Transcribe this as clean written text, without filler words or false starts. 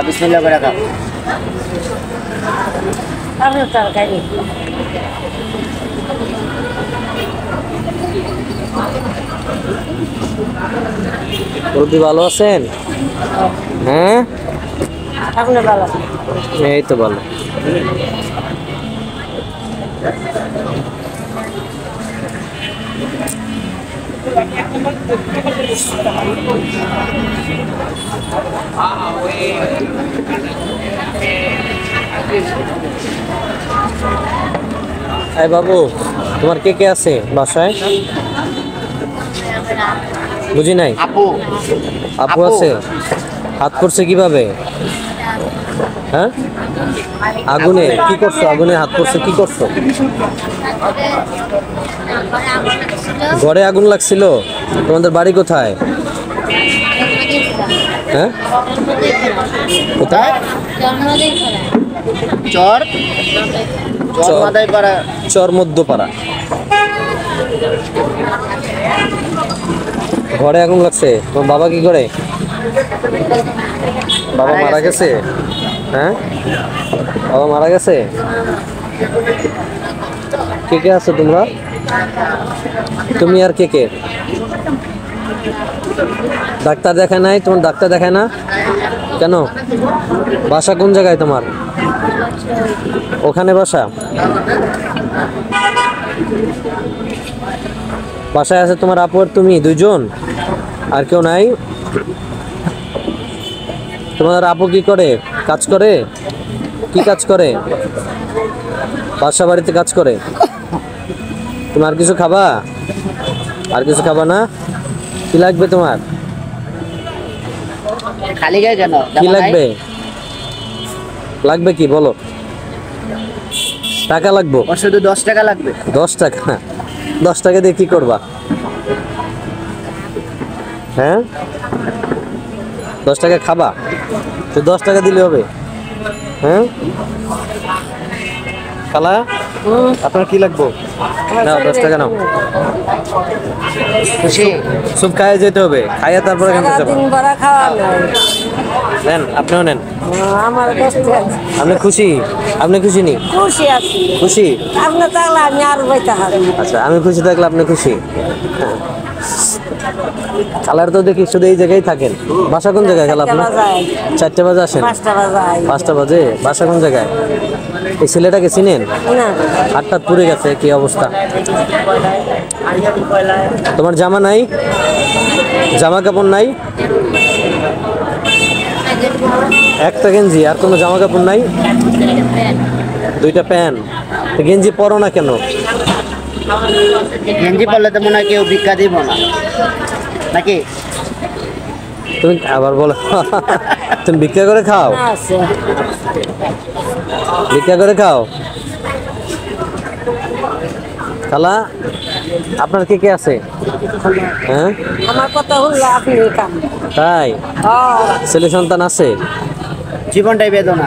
বিসমিল্লাহ করে খাও। আলুর তরকারি। বৌদি ভালো আছেন? হ্যাঁ, আপনি ভালো? এই তো ভালো। এই বাবু, তোমার কে কে আছে বাসায়? বুঝি নাই। আপু আপু আছে। হাত করছে কিভাবে? হ্যাঁ, আগুনে কি করছো? আগুনে হাত করছে কি করছো? ঘরে আগুন লাগছিল। তোমাদের বাড়ি কোথায়? হ্যাঁ, কোথায়? চর চর মাদাই পাড়া। চর মধ্যপাড়া। ঘরে আগুন লাগছে। তোমার বাবা কি করে? বাবা মারা গেছে। হ্যাঁ, বাবা মারা গেছে। কে কে আছো তোমরা? তুমি আর কে কে? ডাক্তার দেখায় নাই? তোমার ডাক্তার দেখায় না কেন? বাসা কোন জায়গায় তোমার? ওখানে বাসা? বাসায় আছে তোমার আপু আর তুমি দুইজন, আর কেউ নাই? তোমার আপু কি করে? কাজ করে? কি কাজ করে? বাসা বাড়িতে কাজ করে। তুমি আর কিছু খাবা? আর কিছু খাবা না? কি লাগবে তোমার? খালি গায়ে কেন? কি লাগবে? লাগবে কি বলো? টাকা লাগবে? শুধু 10 টাকা লাগবে। 10 টাকা? 10 টাকা দিয়ে কি করবা? হ্যাঁ, 10 টাকা খাবা? তো 10 টাকা দিলে হবে? হ্যাঁ, খালা আপনার কি লাগবে? নাও 10 টাকা নাও। খুশি? সব খাইয়ে যেতে হবে, খাইয়ে তারপরে এখান থেকে যাবো। সারাদিন বড়া খাওয়া নাই। নেন, আপনিও নেন। আমার কষ্ট আছে। আপনি খুশি? আপনি খুশি নি? খুশি আছি। খুশি? আপনি তাহলে আমি আর বইতে হবে। আচ্ছা, আমি খুশি থাকলে আপনি খুশি। হ্যাঁ। খালার তো দেখি শুধু এই জায়গায় থাকেন। বাসা কোন জায়গায় খালা আপনার? 4টে বাজে আসেন? 5টা বাজায়। 5টা বাজে? বাসা কোন জায়গায়? এই ছেলেটাকে চিনেন? না। হাতটা পুড়ে গেছে, কি অবস্থা? তোমার জামা নাই? জামা কাপড় নাই? একটা গেঞ্জি, আর কোনো জামা কাপড় নাই? 2টা প্যান্ট। গেঞ্জি পরো না কেন? গেঞ্জি পরলে তো মনে হয় কেউ ভিক্ষা দিব না নাকি? তুমি আবার বলো। তুমি ভিক্ষা করে খাও? আছে। ভিক্ষা করে খাও? খালা, আপনার কে কে আছে? হ্যাঁ, আমার কথা হলো আপনি কাম। তাই? ছেলে সন্তান আছে? জীবনটাই বেদনা।